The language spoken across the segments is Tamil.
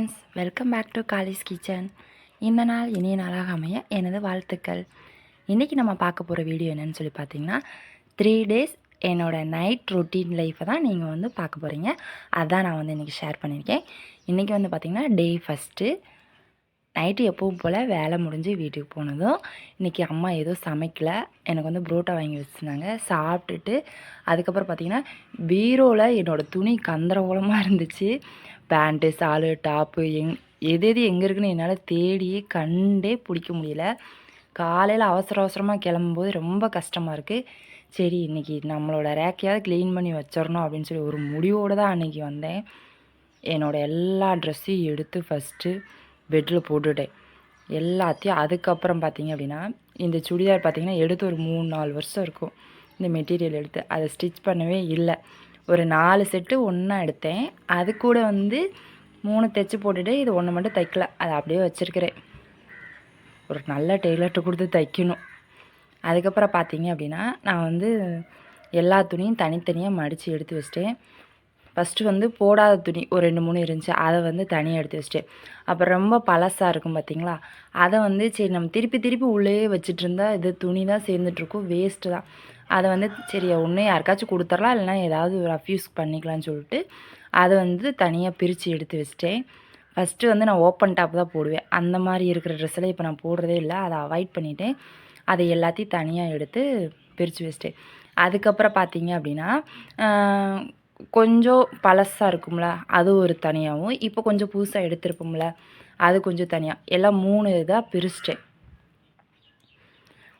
Friends, welcome back to Kali's kitchen. இந்த நாள் இனிய நாளாக அமைய எனது வாழ்த்துக்கள். இன்றைக்கி நம்ம பார்க்க போகிற வீடியோ என்னென்னு சொல்லி பார்த்தீங்கன்னா 3 days என்னோடய நைட் ரொட்டீன் லைஃப்பை தான் நீங்கள் வந்து பார்க்க போகிறீங்க. அதான் நான் வந்து இன்றைக்கி ஷேர் பண்ணியிருக்கேன். இன்றைக்கி வந்து பார்த்திங்கன்னா டே ஃபஸ்ட்டு நைட்டு எப்பவும் போல் வேலை முடிஞ்சு வீட்டுக்கு போனதும் இன்றைக்கி அம்மா எதுவும் சமைக்கலை. எனக்கு வந்து புரோட்டா வாங்கி வச்சுருந்தாங்க. சாப்பிட்டுட்டு அதுக்கப்புறம் பார்த்திங்கன்னா பீரோவில் என்னோடய துணி கந்தரகோலமாக இருந்துச்சு. பேண்ட்டு, ஷாலு, டாப்பு எது எங்கே இருக்குன்னு என்னால் தேடியே கண்டே பிடிக்க முடியல. காலையில் அவசர அவசரமாக கிளம்பும்போது ரொம்ப கஷ்டமாக இருக்குது. சரி இன்றைக்கி நம்மளோட ரேக்கையாவது க்ளீன் பண்ணி வச்சிடணும் அப்படின்னு சொல்லி ஒரு முடிவோடு தான் அன்றைக்கி வந்தேன். என்னோடய எல்லா ட்ரெஸ்ஸையும் எடுத்து ஃபஸ்ட்டு பெட்டில் போட்டுவிட்டேன் எல்லாத்தையும். அதுக்கப்புறம் பார்த்திங்க அப்படின்னா இந்த சுடிதார் பார்த்திங்கன்னா எடுத்து ஒரு 3-4 வருஷம் இருக்கும். இந்த மெட்டீரியல் எடுத்து அதை ஸ்டிச் பண்ணவே இல்லை. ஒரு 4 செட்டு ஒன்றா எடுத்தேன். அது கூட வந்து 3 தைச்சி போட்டுட்டு இது 1 மட்டும் தைக்கல. அதை அப்படியே வச்சுருக்கிறேன். ஒரு நல்ல டெய்லர்கிட்ட கொடுத்து தைக்கணும். அதுக்கப்புறம் பார்த்திங்க அப்படின்னா நான் வந்து எல்லா துணியும் தனித்தனியாக மடித்து எடுத்து வச்சிட்டேன். ஃபஸ்ட்டு வந்து போடாத துணி ஒரு 2-3 இருந்துச்சு. அதை வந்து தனியாக எடுத்து வச்சிட்டேன். அப்புறம் ரொம்ப பழசாக இருக்கும் பார்த்திங்களா, அதை வந்து சரி நம்ம திருப்பி உள்ளே வச்சுட்டு இருந்தால் இது துணி தான் சேர்ந்துட்ருக்கும், வேஸ்ட்டு தான். அதை வந்து சரி ஒன்று யாருக்காச்சும் கொடுத்துர்லாம், இல்லைனா ஏதாவது ரஃப் யூஸ் பண்ணிக்கலாம்னு சொல்லிட்டு அதை வந்து தனியாக பிரித்து எடுத்து வச்சிட்டேன். ஃபஸ்ட்டு வந்து நான் ஓப்பன் டாப் தான் போடுவேன். அந்த மாதிரி இருக்கிற ட்ரெஸ்ஸெல்லாம் இப்போ நான் போடுறதே இல்லை. அதை அவாய்ட் பண்ணிவிட்டேன். அதை எல்லாத்தையும் தனியாக எடுத்து பிரித்து வச்சிட்டேன். அதுக்கப்புறம் பார்த்திங்க அப்படின்னா கொஞ்சம் பழசாக இருக்கும்ல, அது ஒரு தனியாகவும், இப்போ கொஞ்சம் புதுசாக எடுத்திருப்போம்ல, அது கொஞ்சம் தனியாக, எல்லாம் 3 இதாக பிரிச்சிட்டேன்.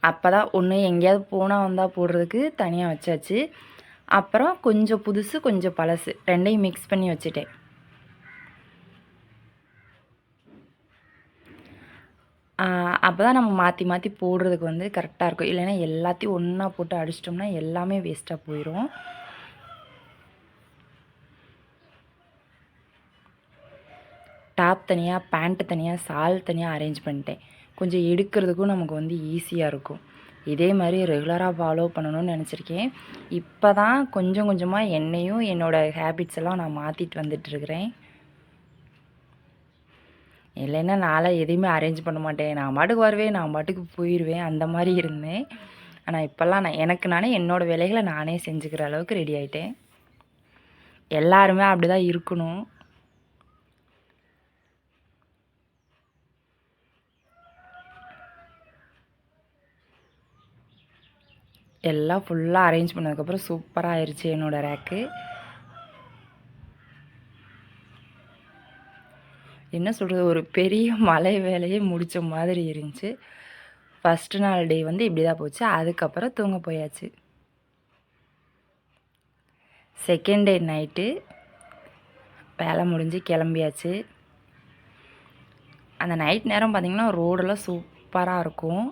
அப்போ தான் ஒன்று எங்கேயாவது போனால் வந்தால் போடுறதுக்கு தனியாக வச்சாச்சு. அப்புறம் கொஞ்சம் புதுசு கொஞ்சம் பழசு 2யும் மிக்ஸ் பண்ணி வச்சுட்டேன். அப்போ தான் நம்ம மாற்றி போடுறதுக்கு வந்து கரெக்டாக இருக்கும். இல்லைன்னா எல்லாத்தையும் ஒன்றா போட்டு அடிச்சிட்டோம்னா எல்லாமே வேஸ்ட்டாக போயிடும். டாப் தனியாக, பேண்ட்டு தனியாக, ஷால் தனியாக அரேஞ்ச் பண்ணிட்டேன். கொஞ்சம் எடுக்கிறதுக்கும் நமக்கு வந்து ஈஸியாக இருக்கும். இதே மாதிரி ரெகுலராக ஃபாலோ பண்ணணும்னு நினச்சிருக்கேன். இப்போ தான் கொஞ்சம் கொஞ்சமாக என்னையும் என்னோடய ஹேபிட்ஸ் எல்லாம் நான் மாற்றிட்டு வந்துட்டுருக்கிறேன். இல்லைன்னா நான்லாம் எதையுமே அரேஞ்ச் பண்ண மாட்டேன். நான் பாட்டுக்கு வருவேன், நான் பாட்டுக்கு போயிடுவேன், அந்த மாதிரி இருந்தேன். ஆனால் இப்போல்லாம் நானே என்னோடய வேலைகளை நானே செஞ்சுக்கிற அளவுக்கு ரெடி ஆகிட்டேன். எல்லாருமே அப்படி தான் இருக்கணும். எல்லாம் ஃபுல்லாக அரேஞ்ச் பண்ணதுக்கப்புறம் சூப்பராக ஆயிடுச்சு என்னோடய ரேக்கு. என்ன சொல்கிறது, ஒரு பெரிய மலை வேலையே முடித்த மாதிரி இருந்துச்சு. ஃபஸ்ட்டு நாள் டே வந்து இப்படி தான் போச்சு. அதுக்கப்புறம் தூங்க போயாச்சு. செகண்ட் டே நைட்டு வேலை முடிஞ்சு கிளம்பியாச்சு. அந்த நைட் நேரம் பார்த்திங்கன்னா ரோடெல்லாம் சூப்பராக இருக்கும்.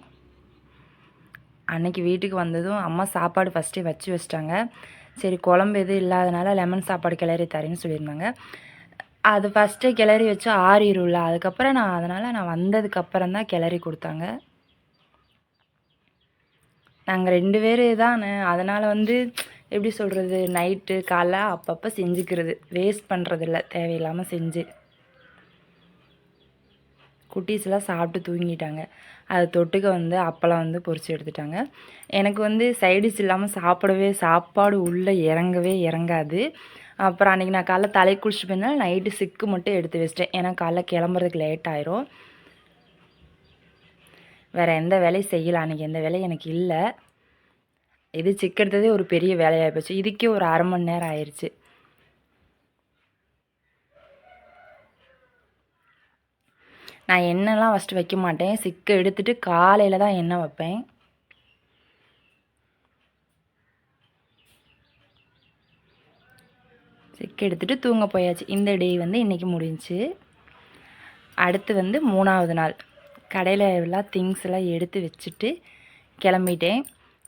அன்றைக்கி வீட்டுக்கு வந்ததும் அம்மா சாப்பாடு ஃபஸ்ட்டே வச்சிட்டாங்க. சரி குழம்பு எதுவும் இல்லாதனால லெமன் சாப்பாடு கிளறி தரேன்னு சொல்லியிருந்தாங்க. அது ஃபஸ்ட்டே கிளறி வச்சு ஆறிடும்ல, அதுக்கப்புறம் அதனால் நான் வந்ததுக்கப்புறம் தான் கிளறி கொடுத்தாங்க. நாங்கள் 2 பேர் தானே, அதனால் வந்து எப்படி சொல்கிறது, நைட்டு காலைல அப்பப்போ செஞ்சுக்கிறது, வேஸ்ட் பண்ணுறதில்ல தேவையில்லாமல் செஞ்சு. குட்டீஸ்லாம் சாப்பிட்டு தூங்கிட்டாங்க. அது தொட்டுக்க வந்து அப்பளம் வந்து பொரித்து எடுத்துட்டாங்க. எனக்கு வந்து சைடிஷ் இல்லாமல் சாப்பாடு உள்ளே இறங்காது. அப்புறம் அன்றைக்கி நான் காலைல தலை குளிச்சுட்டு போயிருந்தேன். நைட்டு சிக்கு மட்டும் எடுத்து வச்சிட்டேன். ஏன்னா காலைல கிளம்புறதுக்கு லேட் ஆயிரும். வேறு எந்த வேலையும் செய்யலை அன்றைக்கி. எந்த வேலையும் எனக்கு இல்லை. இது சிக்கு எடுத்ததே ஒரு பெரிய வேலையாக போச்சு. இதுக்கே ஒரு 1/2 மணி நேரம் ஆயிடுச்சு. நான் எண்ணெய்லாம் ஃபஸ்ட்டு வைக்க மாட்டேன். சிக்கை எடுத்துகிட்டு காலையில் தான் எண்ணெய் வைப்பேன். சிக்கை எடுத்துகிட்டு தூங்க போயாச்சு. இந்த டே வந்து இன்றைக்கி முடிஞ்சிச்சு. அடுத்து வந்து 3ஆவது நாள் கடையில் எல்லாம் திங்ஸ் எல்லாம் எடுத்து வச்சுட்டு கிளம்பிட்டேன்.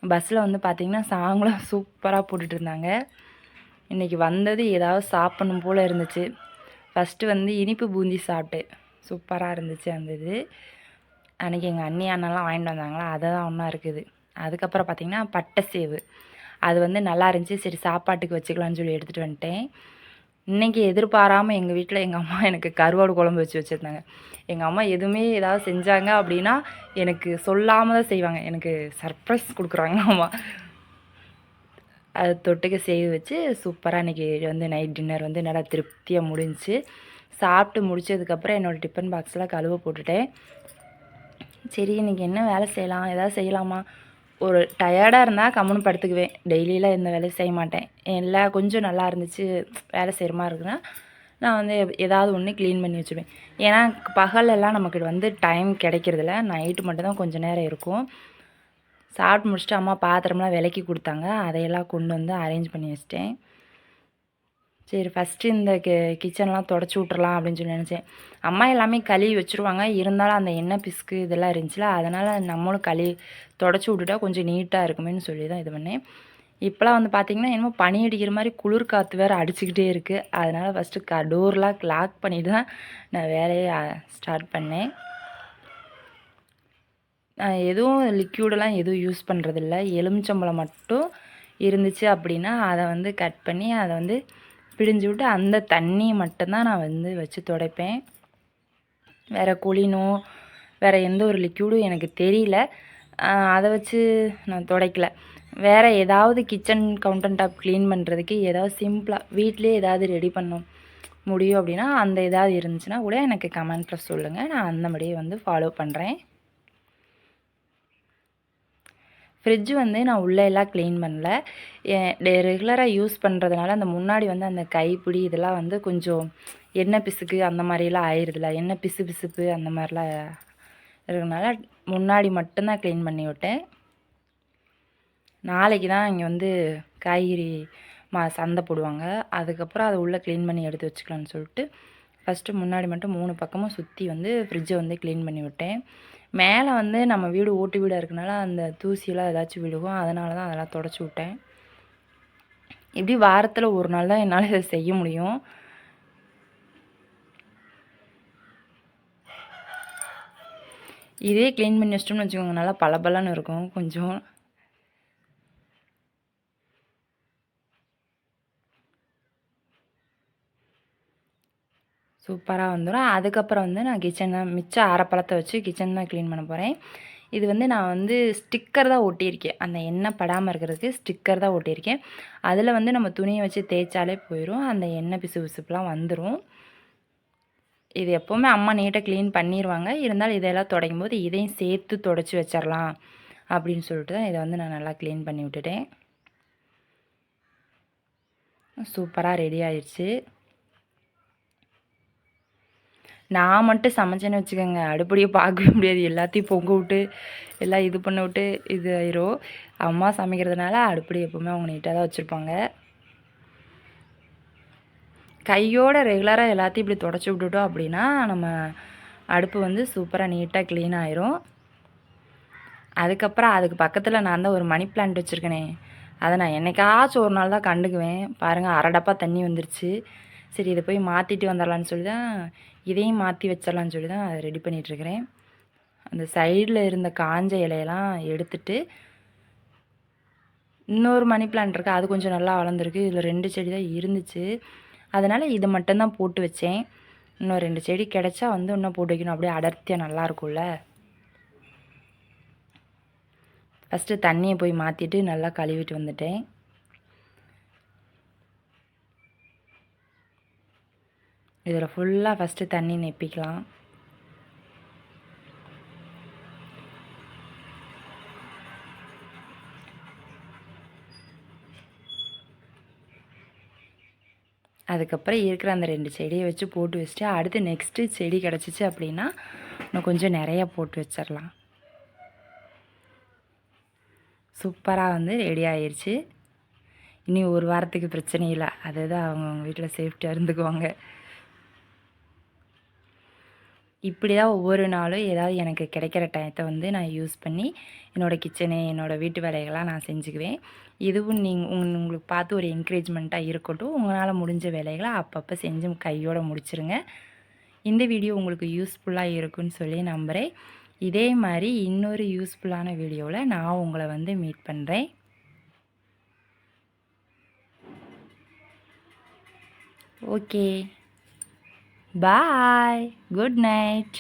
பஸ்ஸில் வந்து பார்த்திங்கன்னா சாங்லாம் சூப்பராக போட்டுட்ருந்தாங்க. இன்றைக்கி வந்தது ஏதாவது சாப்பிடணும் போல் இருந்துச்சு. ஃபஸ்ட்டு வந்து இனிப்பு பூந்தி சாப்பிட்டேன். சூப்பராக இருந்துச்சு அந்த இது. அன்றைக்கி எங்கள் அண்ணெல்லாம் வாங்கிட்டு வந்தாங்களா, அதை தான் ஒன்றா இருக்குது. அதுக்கப்புறம் பார்த்திங்கன்னா பட்டை சேவு, அது வந்து நல்லா இருந்துச்சு. சரி சாப்பாட்டுக்கு வச்சுக்கலான்னு சொல்லி எடுத்துகிட்டு வந்துட்டேன். இன்றைக்கி எதிர்பாராமல் எங்கள் வீட்டில் எங்கள் அம்மா எனக்கு கருவாடு குழம்பு வச்சுருந்தாங்க. எங்கள் அம்மா எதுவுமே ஏதாவது செஞ்சாங்க அப்படின்னா எனக்கு சொல்லாமல் தான் செய்வாங்க. எனக்கு சர்ப்ரைஸ் கொடுக்குறாங்க அம்மா. அது தொட்டுக்க செய்து வச்சு சூப்பராக இன்றைக்கி வந்து நைட் டின்னர் வந்து நல்லா திருப்தியாக முடிஞ்சிச்சு. சாப்பிட்டு முடித்ததுக்கப்புறம் என்னோடய டிஃபன் பாக்ஸில் கழுவ போட்டுட்டேன். சரி இன்றைக்கி என்ன வேலை செய்யலாம், ஏதாவது செய்யலாமா, ஒரு டயர்டாக இருந்தால் கம்முன்னு படுத்துக்குவேன். டெய்லியில் எந்த வேலையும் செய்ய மாட்டேன். எல்லாம் கொஞ்சம் நல்லா இருந்துச்சு, வேலை செய்கிற மாதிரி இருக்குன்னா நான் வந்து ஏதாவது ஒன்று க்ளீன் பண்ணி வச்சுருவேன். ஏன்னா பகலெல்லாம் நமக்கு வந்து டைம் கிடைக்கிறதில்ல, நைட்டு மட்டும்தான் கொஞ்சம் நேரம் இருக்கும். சாப்பிட்டு முடிச்சுட்டு அம்மா பாத்திரம்லாம் விலக்கி கொடுத்தாங்க, அதையெல்லாம் கொண்டு வந்து அரேஞ்ச் பண்ணி வச்சிட்டேன். சரி ஃபஸ்ட்டு இந்த கிச்சன்லாம் தொடச்சி விட்றலாம் அப்படின்னு சொல்லி நினச்சேன். அம்மா எல்லாமே கழுவி வச்சுருவாங்க, இருந்தாலும் அந்த எண்ணெய் பிசுக்கு இதெல்லாம் இருந்துச்சுல, அதனால் நம்மளும் தொடச்சி விட்டுட்டா கொஞ்சம் நீட்டாக இருக்குமேன்னு சொல்லி தான் இது பண்ணேன். இப்போலாம் வந்து பார்த்திங்கன்னா என்னமோ பனி அடிக்கிற மாதிரி குளிர் காற்று வேறு அடிச்சுக்கிட்டே இருக்குது. அதனால் ஃபஸ்ட்டு டோர்லாம் லாக் பண்ணிவிட்டு தான் நான் வேலையை ஸ்டார்ட் பண்ணேன். எதுவும் லிக்யூடெல்லாம் எதுவும் யூஸ் பண்ணுறதில்ல. எலுமிச்சம்பழம் மட்டும் இருந்துச்சு அப்படின்னா அதை வந்து கட் பண்ணி அதை வந்து பிழிஞ்சு விட்டு அந்த தண்ணி மட்டும்தான் நான் வந்து வச்சு துடைப்பேன். வேறு குளினோ வேறு எந்த ஒரு லிக்யூடும் எனக்கு தெரியல, அதை வச்சு நான் துடைக்கல. வேறு ஏதாவது கிச்சன் கவுண்டன் டாப் க்ளீன் பண்ணுறதுக்கு ஏதாவது சிம்பிளாக வீட்லேயே ஏதாவது ரெடி பண்ண முடியும் அப்படின்னா அந்த ஏதாவது இருந்துச்சுன்னா கூட எனக்கு கமெண்ட்டில் சொல்லுங்கள், நான் அந்த மாதிரியே வந்து ஃபாலோ பண்ணுறேன். ஃப்ரிட்ஜ் வந்து நான் உள்ளே எல்லாம் க்ளீன் பண்ணல. ரெகுலராக யூஸ் பண்ணுறதுனால அந்த முன்னாடி வந்து அந்த கைப்பிடி இதெல்லாம் வந்து கொஞ்சம் எண்ணெய் பிசுக்கு அந்த மாதிரிலாம் ஆயிடுதுல, எண்ணெய் பிசுப்பு அந்த மாதிரிலாம் இருக்கிறதுனால முன்னாடி மட்டும்தான் க்ளீன் பண்ணி விட்டேன். நாளைக்கு தான் இங்கே வந்து காய்கறி சந்தை போடுவாங்க, அதுக்கப்புறம் அதை உள்ளே க்ளீன் பண்ணி எடுத்து வச்சுக்கலான்னு சொல்லிட்டு ஃபஸ்ட்டு முன்னாடி மட்டும் 3 பக்கமும் சுற்றி வந்து ஃப்ரிட்ஜை வந்து க்ளீன் பண்ணி விட்டேன். மேலே வந்து நம்ம வீடு ஓட்டு வீடாக இருக்கனால அந்த தூசியெல்லாம் ஏதாச்சும் விழுகும், அதனால தான் அதெல்லாம் தொடச்சி விட்டேன். இப்படி வாரத்தில் ஒரு நாள் தான் என்னால் இதை செய்ய முடியும். இதே க்ளீன் பண்ணி வச்சிட்டோம்னு வச்சுக்கோங்க, நல்லா பளபளன்னு இருக்கும். கொஞ்சம் சூப்பராக வந்துடும். அதுக்கப்புறம் வந்து நான் கிச்சனில் மிச்சம் அரை பழத்தை வச்சு கிச்சன் தான் க்ளீன் பண்ண போகிறேன். இது வந்து நான் வந்து ஸ்டிக்கர் தான் ஒட்டியிருக்கேன், அந்த எண்ணெய் படாமல் இருக்கிறதுக்கு ஸ்டிக்கர் தான் ஒட்டியிருக்கேன். அதில் வந்து நம்ம துணியை வச்சு தேய்ச்சாலே போயிடும், அந்த எண்ணெய் பிசுபிசுப்புலாம் வந்துடும். இது எப்போவுமே அம்மா நீட்டாக க்ளீன் பண்ணிடுவாங்க, இருந்தாலும் இதெல்லாம் துடைக்கும் போது இதையும் சேர்த்து துடைச்சி வச்சிடலாம் அப்படின்னு சொல்லிட்டு தான் இதை வந்து நான் நல்லா க்ளீன் பண்ணி விட்டுட்டேன். சூப்பராக ரெடி ஆயிடுச்சு. நான் மட்டும் சமைச்சேன்னு வச்சுக்கோங்க, அடுப்படியை பார்க்கவே முடியாது, எல்லாத்தையும் பொங்க விட்டு எல்லாம் இது பண்ண விட்டு இது ஆயிரும். அம்மா சமைக்கிறதுனால அடுப்படி எப்போவுமே அவங்க நீட்டாக தான் வச்சுருப்பாங்க. கையோட ரெகுலராக எல்லாத்தையும் இப்படி தொடச்சி விட்டுட்டோம் அப்படின்னா நம்ம அடுப்பு வந்து சூப்பராக நீட்டாக க்ளீன் ஆயிரும். அதுக்கப்புறம் அதுக்கு பக்கத்தில் நான் தான் ஒரு மணி பிளான்ட் வச்சுருக்கேனே, அதை நான் என்னைக்காச்சும் ஒரு நாள் தான் கண்டுக்குவேன். பாருங்கள், அரை டப்பா தண்ணி வந்துருச்சு. சரி இதை போய் மாற்றிட்டு வந்துடலான்னு சொல்லி தான் இதையும் மாற்றி வச்சிடலான்னு சொல்லி தான் ரெடி பண்ணிகிட்ருக்கிறேன். அந்த சைடில் இருந்த காஞ்ச இலையெல்லாம் எடுத்துட்டு இன்னொரு மணி பிளான்ட் இருக்குது, அது கொஞ்சம் நல்லா வளர்ந்துருக்கு. இதில் 2 செடி தான் இருந்துச்சு, அதனால் இதை மட்டும்தான் போட்டு வச்சேன். இன்னும் 2 செடி கிடச்சா வந்து இன்னும் போட்டு வைக்கணும், அப்படியே அடர்த்தியாக நல்லாயிருக்கும்ல. ஃபஸ்ட்டு தண்ணியை போய் மாற்றிட்டு நல்லா கழுவிட்டு வந்துட்டேன். இதில் ஃபுல்லாக ஃபஸ்ட்டு தண்ணி நெப்பிக்கலாம். அதுக்கப்புறம் இருக்கிற அந்த 2 செடியை வச்சு போட்டு வச்சுட்டு அடுத்து நெக்ஸ்ட்டு செடி கிடச்சிச்சு அப்படின்னா இன்னும் கொஞ்சம் நிறையா போட்டு வச்சிடலாம். சூப்பராக வந்து ரெடி ஆயிடுச்சு. இனி ஒரு வாரத்துக்கு பிரச்சனை இல்லை, அதுதான் அவங்க வீட்டில் சேஃப்டியாக இருந்துக்குவாங்க. இப்படி தான் ஒவ்வொரு நாளும் ஏதாவது எனக்கு கிடைக்கிற டயத்தை வந்து நான் யூஸ் பண்ணி என்னோடய கிச்சனு என்னோடய வீட்டு வேலைகள்லாம் நான் செஞ்சுக்குவேன். இதுவும் உங்களுக்கு பார்த்து ஒரு என்கரேஜ்மெண்ட்டாக இருக்கட்டும். உங்களால் முடிஞ்ச வேலைகளை அப்பப்போ செஞ்சு கையோடு முடிச்சிருங்க. இந்த வீடியோ உங்களுக்கு யூஸ்ஃபுல்லாக இருக்குன்னு சொல்லி நம்புகிறேன். இதே மாதிரி இன்னொரு யூஸ்ஃபுல்லான வீடியோவில் நான் உங்களை வந்து மீட் பண்ணுறேன். Okay bye, good night.